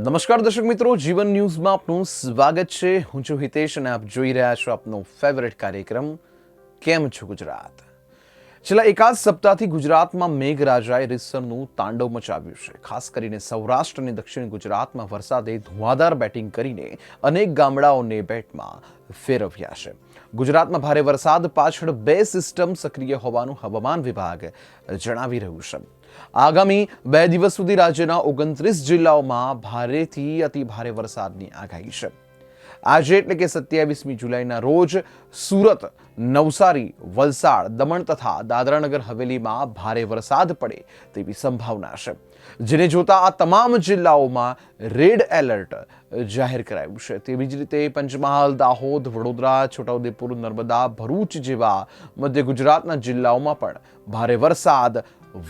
નમસ્કાર દર્શક મિત્રો, જીવન ન્યૂઝમાં આપનું સ્વાગત છે. હું છું હિતેશ અને આપ જોઈ રહ્યા છો આપનો ફેવરેટ કાર્યક્રમ કેમ છો ગુજરાત. છેલ્લા એકાદ સપ્તાહથી ગુજરાતમાં મેઘરાજાએ રીતસરનું તાંડવ મચાવ્યું છે. ખાસ કરીને સૌરાષ્ટ્ર અને દક્ષિણ ગુજરાતમાં વરસાદે ધુઆધાર બેટિંગ કરીને અનેક ગામડાઓને બેટમાં ફેરવ્યા છે. ગુજરાતમાં ભારે વરસાદ પાછળ બે સિસ્ટમ સક્રિય હોવાનું હવામાન વિભાગ જણાવી રહ્યું છે. આગામી 2 દિવસ સુધી રાજ્યના 29 જિલ્લાઓમાં ભારેથી અતિ ભારે વરસાદની આગાહી છે. આજે એટલે કે 27મી જુલાઈના રોજ સુરત, નવસારી, વલસાડ, દમણ તથા દાદરાનગર હવેલીમાં ભારે વરસાદ પડે તેવી સંભાવના છે. જેને જોતા આ તમામ જિલ્લાઓમાં રેડ એલર્ટ જાહેર કરાયું છે. તેવી જ રીતે પંચમહાલ, દાહોદ, વડોદરા, છોટાઉદેપુર, નર્મદા, ભરૂચ જેવા મધ્ય ગુજરાતના જિલ્લાઓમાં પણ ભારે વરસાદ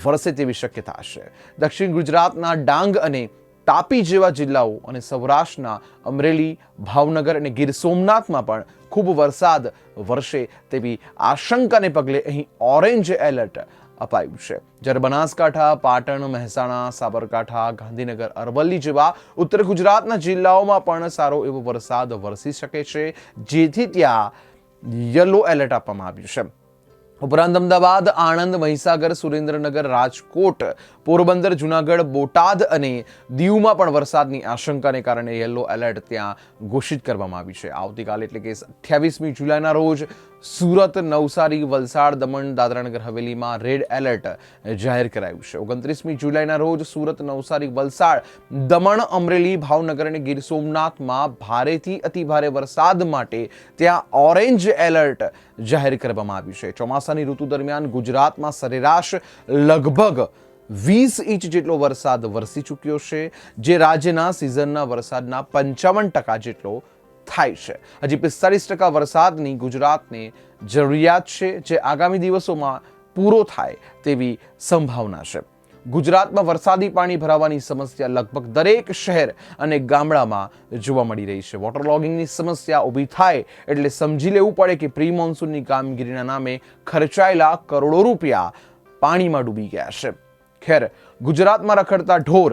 વરસે તેવી શક્યતા છે. દક્ષિણ ગુજરાતના ડાંગ અને તાપી જેવા જિલ્લાઓ અને સૌરાષ્ટ્રના અમરેલી, ભાવનગર અને ગીર સોમનાથમાં પણ ખૂબ વરસાદ વરસે તેવી આશંકાને પગલે અહીં ઓરેન્જ એલર્ટ અપાયું છે. જ્યારે બનાસકાંઠા, પાટણ, મહેસાણા, સાબરકાંઠા, ગાંધીનગર, અરવલ્લી જેવા ઉત્તર ગુજરાતના જિલ્લાઓમાં પણ સારો એવો વરસાદ વરસી શકે છે, જેથી ત્યાં યલો એલર્ટ આપવામાં આવ્યું છે. ઉપરાંત અમદાવાદ, આણંદ, મહીસાગર, સુરેન્દ્રનગર, રાજકોટ, પોરબંદર, જુનાગઢ, બોટાદ અને દીવમાં પણ વરસાદની આશંકાને કારણે યલો એલર્ટ ત્યાં ઘોષિત કરવામાં આવી છે. આવતીકાલે એટલે કે 28મી જુલાઈના રોજ સુરત, નવસારી, વલસાડ, દમણ, દાદરાનગર હવેલીમાં રેડ એલર્ટ જાહેર કરાયું છે. 29મી જુલાઈના રોજ સુરત, નવસારી, વલસાડ, દમણ, અમરેલી, ભાવનગર અને ગીર સોમનાથમાં ભારેથી અતિ ભારે વરસાદ માટે ત્યાં ઓરેન્જ એલર્ટ જાહેર કરવામાં આવ્યું છે. ચોમાસાની ઋતુ દરમિયાન ગુજરાતમાં સરેરાશ લગભગ 20 ઇંચ જેટલો વરસાદ વરસી ચૂક્યો છે, જે રાજ્યના સિઝનના વરસાદના 55% જેટલો થાય છે. હજી 45% વરસાદની ગુજરાતને જરૂરિયાત છે, જે આગામી દિવસોમાં પૂરો થાય તેવી સંભાવના છે. ગુજરાતમાં વરસાદી પાણી ભરાવાની સમસ્યા લગભગ દરેક શહેર અને ગામડામાં જોવા મળી રહી છે. વોટરલોગિંગની સમસ્યા ઊભી થાય એટલે સમજી લેવું પડે કે પ્રી મોન્સૂનની કામગીરીના નામે ખર્ચાયેલા કરોડો રૂપિયા પાણીમાં ડૂબી ગયા છે. ખેર, ગુજરાતમાં રખડતા ઢોર,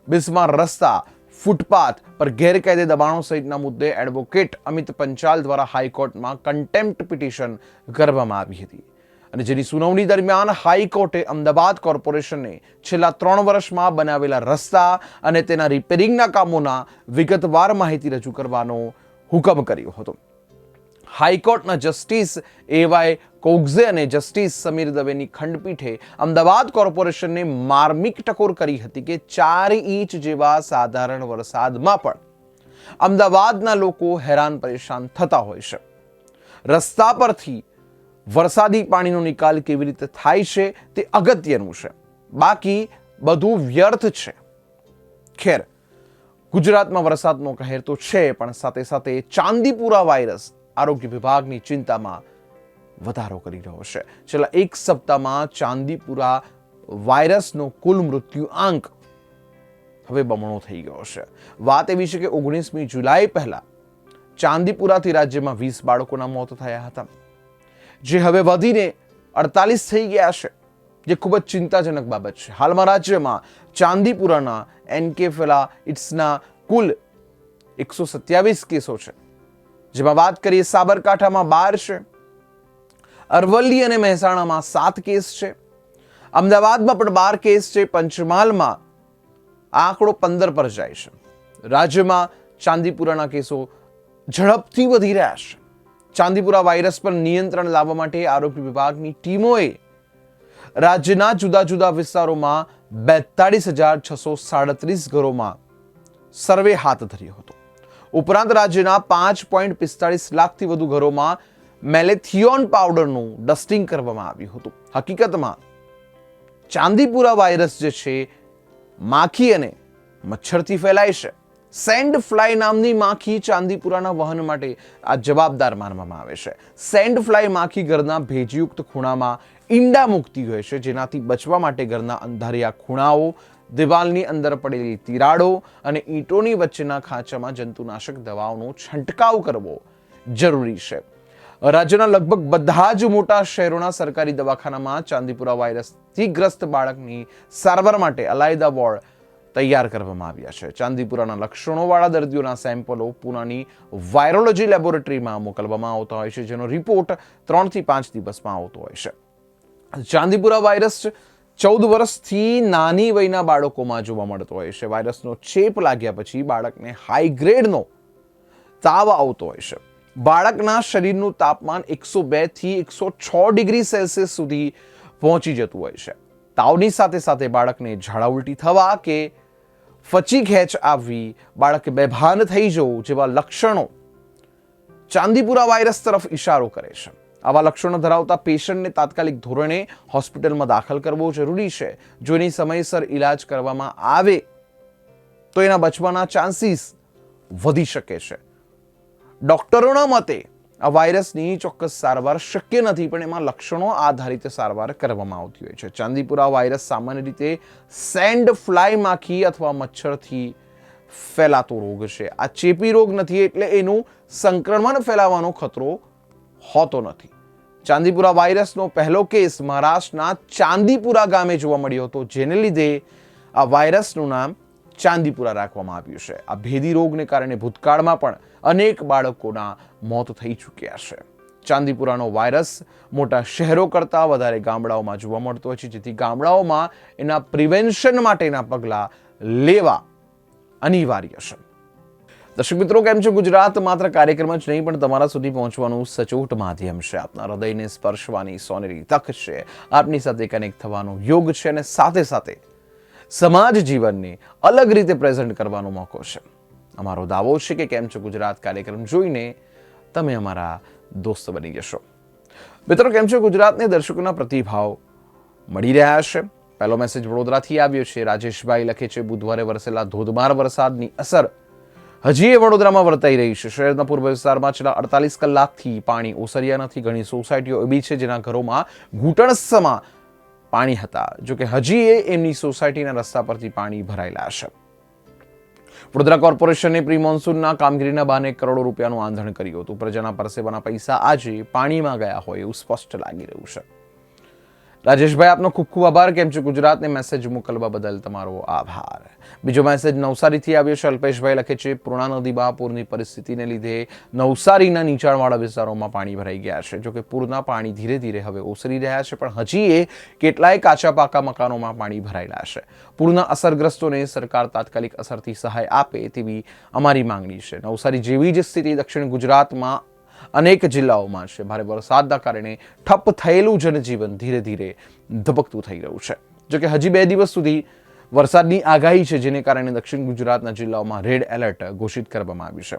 બિસ્માર રસ્તા, ફૂટપાથ પર ગેરકાયદે દબાણો સહિતના મુદ્દે એડવોકેટ અમિત પંચાલ દ્વારા હાઈકોર્ટમાં કન્ટેમ્પ્ટ પિટિશન કરવામાં આવી હતી અને જેની સુનાવણી દરમિયાન હાઈકોર્ટે અમદાવાદ કોર્પોરેશનને છેલ્લા 3 વર્ષમાં બનાવેલા રસ્તા અને તેના રિપેરિંગના કામોના વિગતવાર માહિતી રજૂ કરવાનો હુકમ કર્યો હતો. હાઈકોર્ટના જસ્ટિસ એવાય કોગ્ઝે અને જસ્ટિસ સમીર દવેની ખંડપીઠે અમદાવાદ કોર્પોરેશનને માર્મિક ટકોર કરી હતી કે 4 ઇંચ જેવા સાધારણ વરસાદમાં પણ અમદાવાદના લોકો હેરાન પરેશાન થતા હોય છે. રસ્તા પરથી વરસાદી પાણીનો નિકાલ કેવી રીતે થાય છે તે અગત્યનું છે, બાકી બધું વ્યર્થ છે. ખેર, ગુજરાતમાં વરસાદનો કહેર તો છે, પણ સાથે સાથે ચાંદીપુરા વાયરસ આરોગ્ય વિભાગની ચિંતામાં વધારો કરી રહ્યો છે. છેલ્લા 1 સપ્તાહમાં ચાંદીપુરા વાયરસનો કુલ મૃત્યુ આંક હવે બમણો થઈ ગયો છે. વાત એવી છે કે 19મી જુલાઈ પહેલા ચાંદીપુરાથી રાજ્યમાં 20 બાળકોના મોત થયા હતા, જે હવે વધીને 48 થઈ ગયા છે, જે ખૂબ જ ચિંતાજનક બાબત છે. હાલમાં રાજ્યમાં ચાંદીપુરાના એન્કેફેલાઇટિસના કુલ 127 કેસો છે, જેમાં વાત કરીએ સાબરકાંઠામાં 12 છે, અરવલ્લી અને મહેસાણામાં 7 કેસ છે, અમદાવાદમાં પણ 12 કેસ છે, પંચમહાલમાં આંકડો 15 પર જાય છે. રાજ્યમાં ચાંદીપુરાના કેસો ઝડપથી વધી રહ્યા છે. ચાંદીપુરા વાયરસ પર નિયંત્રણ લાવવા માટે આરોગ્ય વિભાગની ટીમોએ રાજ્યના જુદા જુદા વિસ્તારોમાં 42,637 ઘરોમાં સર્વે હાથ ધર્યો હતો. ઉપરાંત રાજ્યના 5.45 લાખથી વધુ ઘરોમાં મેલેથિયોન પાવડરનું ડસ્ટિંગ કરવામાં આવ્યું હતું. હકીકતમાં ચાંદીપુરા વાયરસ જે છે માખી અને મચ્છરથી ફેલાય છે. સેન્ડ ફ્લાય નામની માખી ચાંદીપુરાના વહન માટે આ જવાબદાર માનવામાં આવે છે. સેન્ડ ફ્લાય માખી ઘરના ભેજયુક્ત ખૂણામાં ઈંડા મૂકતી હોય છે, જેનાથી બચવા માટે ઘરના અંધારિયા ખૂણાઓ, દિવાલની અંદર પડેલી તિરાડો અને ઈંટોની વચ્ચેના ખાંચામાં જંતુનાશક દવાઓનો છંટકાવ કરવો જરૂરી છે. રાજ્યના લગભગ બધા જ મોટા શહેરોના સરકારી દવાખાનામાં ચાંદીપુરા વાયરસથી ગ્રસ્ત બાળકની સારવાર માટે અલાયદા વોર્ડ તૈયાર કરવામાં આવ્યા છે. ચાંદીપુરાના લક્ષણોવાળા દર્દીઓના સેમ્પલો પૂનાની વાયરોલોજી લેબોરેટરીમાં મોકલવામાં આવતા હોય છે, જેનો રિપોર્ટ 3 થી 5 દિવસમાં આવતો હોય છે. ચાંદીપુરા વાયરસ 14 વર્ષથી નાની વયના બાળકોમાં જોવા મળતો હોય છે. વાયરસનો ચેપ લાગ્યા પછી બાળકને હાઈ ગ્રેડનો તાવ આવતો હોય છે. બાળકના શરીરનું તાપમાન 102 થી 106 ડિગ્રી સેલ્સિયસ સુધી પહોંચી જતું હોય છે. તાવની સાથે સાથે બાળકને ઝાડા ઉલટી થવા કે ફચી ખેંચ આવવી, બાળકે બેભાન થઈ જવું જેવા લક્ષણો ચાંદીપુરા વાયરસ તરફ ઇશારો કરે છે. આવા લક્ષણો ધરાવતા પેશન્ટને તાત્કાલિક ધોરણે હોસ્પિટલમાં દાખલ કરવો જરૂરી છે. જો એની સમયસર ઇલાજ કરવામાં આવે તો એના બચવાના ચાન્સીસ વધી શકે છે. ડોક્ટરોના મતે આ વાયરસની ચોક્કસ સારવાર શક્ય નથી, પણ એમાં લક્ષણો આધારિત સારવાર કરવામાં આવતી હોય છે. ચાંદીપુરા વાયરસ સામાન્ય રીતે સેન્ડ ફ્લાય માખી અથવા મચ્છરથી ફેલાતો રોગ છે. આ ચેપી રોગ નથી, એટલે એનું સંક્રમણ ફેલાવાનો ખતરો હોતો નથી. ચાંદીપુરા વાયરસનો પહેલો કેસ મહારાષ્ટ્રના ચાંદીપુરા ગામે જોવા મળ્યો હતો, જેને લીધે આ વાયરસનું નામ ચાંદીપુરા રાખવામાં આવ્યું છે. આ ભેદી રોગને કારણે ભૂતકાળમાં પણ અનેક બાળકોના મોત થઈ ચૂક્યા છે. ચાંદીપુરાનો વાયરસ મોટા શહેરો કરતાં વધારે ગામડાઓમાં જોવા મળતો હોય છે, જેથી ગામડાઓમાં એના પ્રિવેન્શન માટેના પગલાં લેવા અનિવાર્ય છે. દર્શક મિત્રો, કેમ છો ગુજરાત માત્ર કાર્યક્રમ જ નહીં, પણ તમારા સુધી પહોંચવાનું સચોટ માધ્યમ છે. આપના હૃદયને સ્પર્શવાની સોનેરી તક છે. આપની સાથે કનેક્ટ થવાનો યોગ છે, અને સાથે સાથે સમાજ જીવનને અલગ રીતે પ્રેઝન્ટ કરવાનો મોકો છે. અમારો દાવો છે કે કેમ છો ગુજરાત કાર્યક્રમ જોઈને તમે અમારા દોસ્ત બની જશો. મિત્રો, કેમ છો ગુજરાતને દર્શકોના પ્રતિભાવ મળી રહ્યા છે. પહેલો મેસેજ વડોદરાથી આવ્યો છે. રાજેશભાઈ લખે છે, બુધવારે વરસેલા ધોધમાર વરસાદની અસર હજી એ વડોદરામાં વર્તાઈ રહી છે. શહેરના પૂર્વ વિસ્તારમાં છેલ્લા 48 કલાકથી પાણી ઓસર્યા નથી. ઘણી સોસાયટીઓ એવી છે જેના ઘરોમાં ઘૂંટણસમાં પાણી હતા, જોકે હજી એ એમની સોસાયટીના રસ્તા પરથી પાણી ભરાયેલા છે. વડોદરા કોર્પોરેશને પ્રી મોન્સૂનના કામગીરીના બહાને કરોડો રૂપિયાનું આંધણ કર્યું હતું. પ્રજાના પરસેવાના પૈસા આજે પાણીમાં ગયા હોય એવું સ્પષ્ટ લાગી રહ્યું છે. રાજેશભાઈ, આપનો ખૂબ ખૂબ આભાર. કેમ છો ગુજરાતને મેસેજ મોકલવા બદલ તમારો આભાર. બીજો મેસેજ નવસારીથી આવ્યો છે. અલ્પેશભાઈ લખે છે, પૂર્ણા નદીમાં પૂરની પરિસ્થિતિને લીધે નવસારીના નીચાણવાળા વિસ્તારોમાં પાણી ભરાઈ ગયા છે. જોકે પૂરના પાણી ધીરે ધીરે હવે ઓસરી રહ્યા છે, પણ હજી એ કેટલાય કાચા પાકા મકાનોમાં પાણી ભરાયેલા છે. પૂરના અસરગ્રસ્તોને સરકાર તાત્કાલિક અસરથી સહાય આપે તેવી અમારી માંગણી છે. નવસારી જેવી જ સ્થિતિ દક્ષિણ ગુજરાતમાં અનેક જિલ્લાઓમાં છે. ભારે વરસાદના કારણે ઠપ થયેલું જનજીવન ધીરે ધીરે ધબકતું થઈ રહ્યું છે. જોકે હજી 2 દિવસ સુધી વરસાદની આગાહી છે, જેને કારણે દક્ષિણ ગુજરાતના જિલ્લાઓમાં રેડ એલર્ટ ઘોષિત કરવામાં આવ્યું છે.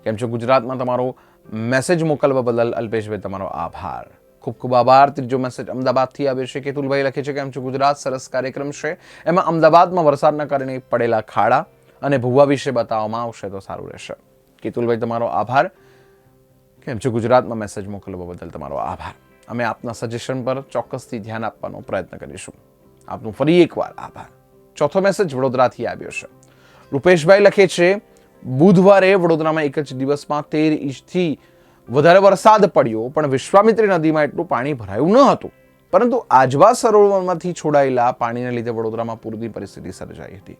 કેમ છો ગુજરાતમાં તમારો મેસેજ મોકલવા બદલ અલ્પેશભાઈ તમારો આભાર. ખૂબ ખૂબ આભાર. ત્રીજો મેસેજ અમદાવાદથી આવ્યો છે. કેતુલભાઈ લખે છે, કેમ છો ગુજરાત સરસ કાર્યક્રમ છે. એમાં અમદાવાદમાં વરસાદના કારણે પડેલા ખાડા અને ભૂવા વિશે બતાવવામાં આવશે તો સારું રહેશે. કેતુલભાઈ તમારો આભાર. કેમ છો ગુજરાતમાં મેસેજ મોકલવા બદલ તમારો આભાર. અમે આપના સજેશન પર ચોક્કસથી ધ્યાન આપવાનો પ્રયત્ન કરીશું. આપનું ફરી એકવાર આભાર. ચોથો મેસેજ વડોદરાથી આવ્યો છે. રૂપેશભાઈ લખે છે, બુધવારે વડોદરામાં એક જ દિવસમાં 13 ઇંચથી વધારે વરસાદ પડ્યો, પણ વિશ્વામિત્રી નદીમાં એટલું પાણી ભરાયું ન હતું. પરંતુ આજવા સરોવરમાંથી છોડાયેલા પાણીને લીધે વડોદરામાં પૂરની પરિસ્થિતિ સર્જાઈ હતી.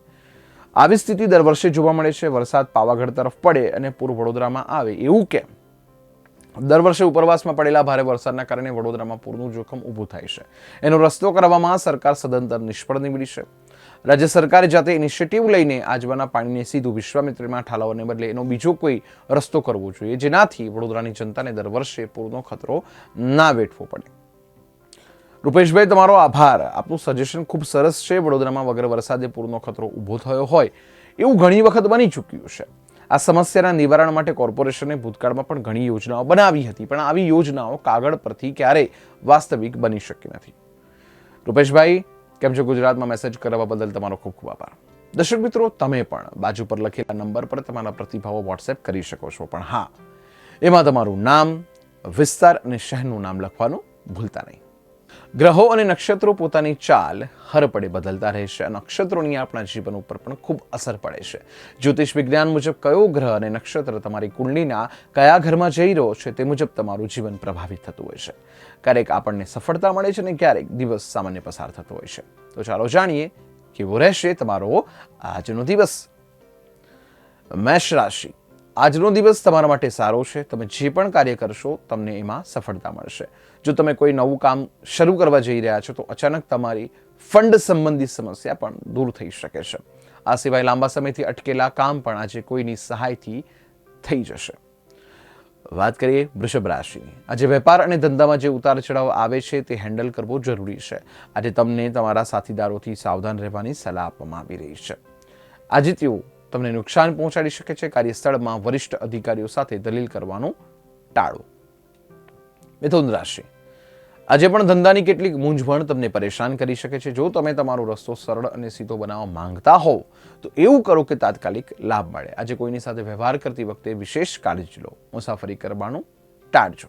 આવી સ્થિતિ દર વર્ષે જોવા મળે છે. વરસાદ પાવાગઢ તરફ પડે અને પૂર વડોદરામાં આવે એવું કેમ? દર વર્ષે ઉપરવાસમાં પડેલા ભારે વરસાદના કારણે વડોદરામાં પૂરનું જોખમ ઊભું થાય છે. એનો રસ્તો કરવામાં સરકાર સદંતર નિષ્ફળ નીવડી છે. રાજ્ય સરકારે જાતે ઇનિશિયેટિવ લઈને આજવાના પાણીને સીધું વિશ્વામિત્રીમાં ઠાલવવાને બદલે એનો બીજો કોઈ રસ્તો કરવો જોઈએ, જેનાથી વડોદરાની જનતાને દર વર્ષે પૂરનો ખતરો ના વેઠવો પડે. રૂપેશભાઈ તમારો આભાર. આપનું સજેશન ખૂબ સરસ છે. વડોદરામાં વગર વરસાદે પૂરનો ખતરો ઊભો થયો હોય એવું ઘણી વખત બની ચૂક્યું છે. આ સમસ્યાના નિવારણ માટે કોર્પોરેશને ભૂતકાળમાં પણ ઘણી યોજનાઓ બનાવી હતી, પણ આવી યોજનાઓ કાગળ પરથી ક્યારેય વાસ્તવિક બની શકી નથી. રૂપેશભાઈ, કેમ છો ગુજરાતમાં મેસેજ કરવા બદલ તમારો ખૂબ ખૂબ આભાર. દર્શક મિત્રો, તમે પણ બાજુ પર લખેલા નંબર પર તમારા પ્રતિભાવો વોટ્સએપ કરી શકો છો, પણ હા, એમાં તમારું નામ, વિસ્તાર અને શહેરનું નામ લખવાનું ભૂલતા નહીં. ગ્રહો અને નક્ષત્રો પોતાની ચાલ હરપડે બદલતા રહે છે. નક્ષત્રોની આપણા જીવન ઉપર પણ ખૂબ અસર પડે છે. જ્યોતિષ વિજ્ઞાન મુજબ કયો ગ્રહ અને નક્ષત્ર તમારી કુંડલીના કયા ઘરમાં જઈ રહ્યો છે તે મુજબ તમારું જીવન પ્રભાવિત થતું હોય છે. ક્યારેક આપણને સફળતા મળે છે અને ક્યારેક દિવસ સામાન્ય પસાર થતો હોય છે. તો ચાલો જાણીએ કેવો રહેશે તમારો આજનો દિવસ? મેષ રાશિ, આજનો દિવસ તમારા માટે સારો છે. તમે જે પણ કાર્ય કરશો તમને એમાં સફળતા મળશે. જો તમે કોઈ નવું કામ શરૂ કરવા જઈ રહ્યા છો તો અચાનક તમારી ફંડ સંબંધી સમસ્યા પણ દૂર થઈ શકે છે. આ સિવાય લાંબા સમયથી અટકેલા કામ પણ આજે કોઈની સહાયથી થઈ જશે. વાત કરીએ વૃષભ રાશિની. આજે વેપાર અને ધંધામાં જે ઉતાર ચઢાવ આવે છે તે હેન્ડલ કરવો જરૂરી છે. આજે તમને તમારા સાથીદારોથી સાવધાન રહેવાની સલાહ આપવામાં આવી રહી છે. આજે તેઓ તમને નુકસાન પહોંચાડી શકે છે. કાર્યસ્થળમાં વરિષ્ઠ અધિકારીઓ સાથે દલીલ કરવાનું ટાળો. મિથુન રાશિ, આજે પણ ધંધાની કેટલીક મૂંઝવણ તમને પરેશાન કરી શકે છે. જો તમે તમારો રસ્તો સરળ અને સીધો બનાવવા માંગતા હોવ તો એવું કરો કે તાત્કાલિક લાભ મળે. આજે કોઈની સાથે વ્યવહાર કરતી વખતે વિશેષ કાળજી લો. મુસાફરી કરવાનું ટાળજો.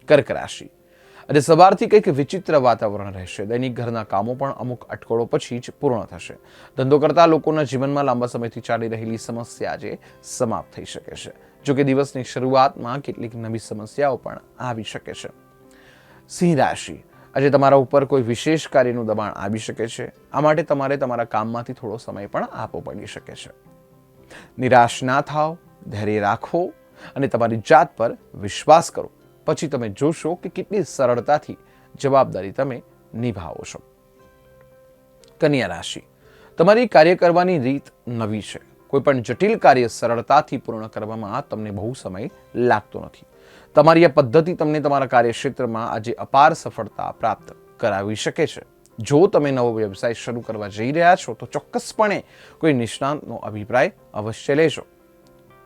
કર્ક રાશિ, આજે સવારથી કંઈક વિચિત્ર વાતાવરણ રહેશે. દૈનિક ઘરના કામો પણ અમુક અટકળો પછી જ પૂર્ણ થશે. ધંધો કરતા લોકોના જીવનમાં લાંબા સમયથી ચાલી રહેલી સમસ્યા આજે સમાપ્ત થઈ શકે છે. જોકે દિવસની શરૂઆતમાં કેટલીક નવી સમસ્યાઓ પણ આવી શકે છે. સિંહ રાશિ, આજે તમારા ઉપર કોઈ વિશેષ કાર્યનું દબાણ આવી શકે છે. આ માટે તમારે તમારા કામમાંથી થોડો સમય પણ આપવો પડી શકે છે. નિરાશ ના થાવ, ધૈર્ય રાખો અને તમારી જાત પર વિશ્વાસ કરો. પછી તમે જોશો કે કેટલી સરળતાથી જવાબદારી તમે નિભાવો છો. કન્યા રાશિ, તમારી કાર્ય કરવાની રીત નવી છે. કોઈ પણ જટિલ કાર્ય સરળતાથી પૂર્ણ કરવામાં તમને બહુ સમય લાગતો નથી. તમારી આ પદ્ધતિ તમને તમારા કાર્યક્ષેત્રમાં આજે અપાર સફળતા પ્રાપ્ત કરાવી શકે છે. જો તમે નવો વ્યવસાય શરૂ કરવા જઈ રહ્યા છો તો ચોક્કસપણે કોઈ નિષ્ણાંતનો અભિપ્રાય અવશ્ય લેજો.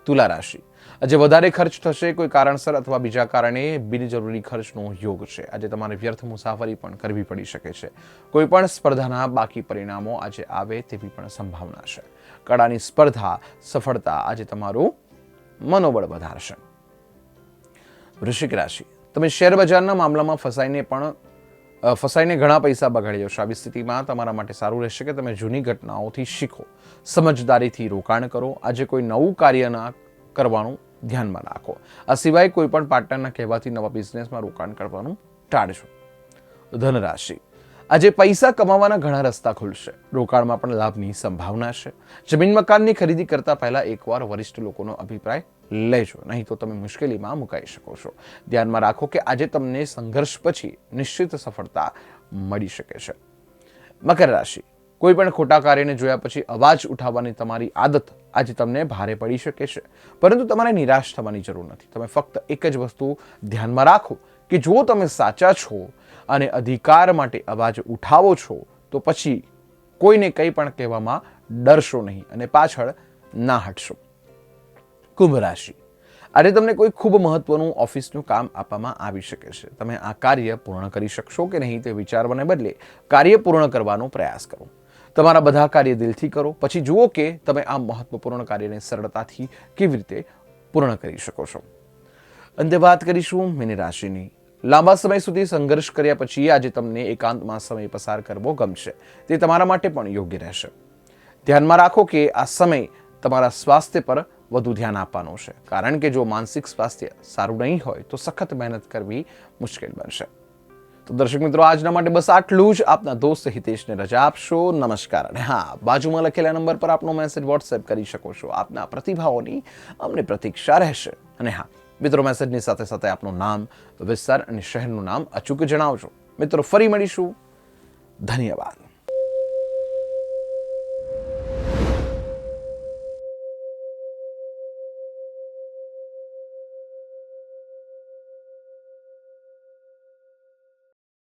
તુલા રાશિ, આજે વધારે ખર્ચ થશે. કોઈ કારણસર અથવા બીજા કારણે બિનજરૂરી ખર્ચનો યોગ છે. આજે તમારે વ્યર્થ મુસાફરી પણ કરવી પડી શકે છે. કોઈ પણ સ્પર્ધાના બાકી પરિણામો આજે આવે તેવી પણ સંભાવના છે. કળાની સ્પર્ધા સફળતા આજે તમારું મનોબળ વધારશે. વૃશ્ચિક રાશિ, તમે શેર બજારના મામલામાં ફસાઈને ઘણા પૈસા બગાડી જશો. આવી સ્થિતિમાં તમારા માટે સારું રહેશે કે તમે જૂની ઘટનાઓથી શીખો. સમજદારીથી રોકાણ કરો. આજે કોઈ નવું કાર્ય ના કરવાનું ધ્યાનમાં રાખો. આ સિવાય કોઈ પણ પાર્ટનરના કહેવાથી નવા બિઝનેસમાં રોકાણ કરવાનું ટાળજો. ધન રાશિ, આજે પૈસા કમાવાના ઘણા રસ્તા ખુલશે. રોકાણમાં પણ લાભની સંભાવના છે. જમીન મકાનની ખરીદી કરતા પહેલા એકવાર વરિષ્ઠ લોકોનો અભિપ્રાય લેજો, નહીં તો તમે મુશ્કેલીમાં મુકાઈ શકો છો. ધ્યાનમાં રાખો કે આજે તમને સંઘર્ષ પછી નિશ્ચિત સફળતા મળી શકે છે. મકર રાશિ, કોઈ પણ ખોટા કાર્યને જોયા પછી અવાજ ઉઠાવવાની તમારી આદત આજે તમને ભારે પડી શકે છે. પરંતુ તમારે નિરાશ થવાની જરૂર નથી. તમે ફક્ત એક જ વસ્તુ ધ્યાનમાં રાખો કે જો તમે સાચા છો અને અધિકાર માટે અવાજ ઉઠાવો છો તો પછી કોઈને કંઈ પણ કહેવામાં ડરશો નહીં અને પાછળ ના હટશો. કુંભ રાશિ, આજે તમને કોઈ ખૂબ મહત્વનું ઓફિસનું કામ આપવામાં આવી શકે છે. તમે આ કાર્ય પૂર્ણ કરી શકશો કે નહીં તે વિચારવાને બદલે કાર્ય પૂર્ણ કરવાનો પ્રયાસ કરો. તમારા બધા કાર્ય દિલથી કરો. પછી જુઓ કે તમે આ મહત્વપૂર્ણ કાર્યને સરળતાથી કેવી રીતે પૂર્ણ કરી શકો છો. અંતે વાત કરીશું મીન રાશિની. લાંબા સમય સુધી સંઘર્ષ કર્યા પછી આજે તમને એકાંતમાં સમય પસાર કરવો ગમશે. તે તમારા માટે પણ યોગ્ય રહેશે. ધ્યાનમાં રાખો કે આ સમય તમારા સ્વાસ્થ્ય પર વધુ ધ્યાન આપવાનું છે, કારણ કે જો માનસિક સ્વાસ્થ્ય સારું નહીં હોય તો સખત મહેનત કરવી મુશ્કેલ બનશે. તો દર્શક મિત્રો, આજના માટે બસ આટલું જ. આપના દોસ્ત હિતેશને રજા આપશો. નમસ્કાર. અને હા, બાજુમાં લખેલા નંબર પર આપનો મેસેજ વોટ્સએપ કરી શકો છો. આપના પ્રતિભાવોની અમને પ્રતીક્ષા રહેશે. અને હા મિત્રો, મેસેજની સાથે સાથે આપનું નામ, વિસ્તાર અને શહેરનું નામ અચૂક જણાવજો. મિત્રો, ફરી મળીશું. ધન્યવાદ.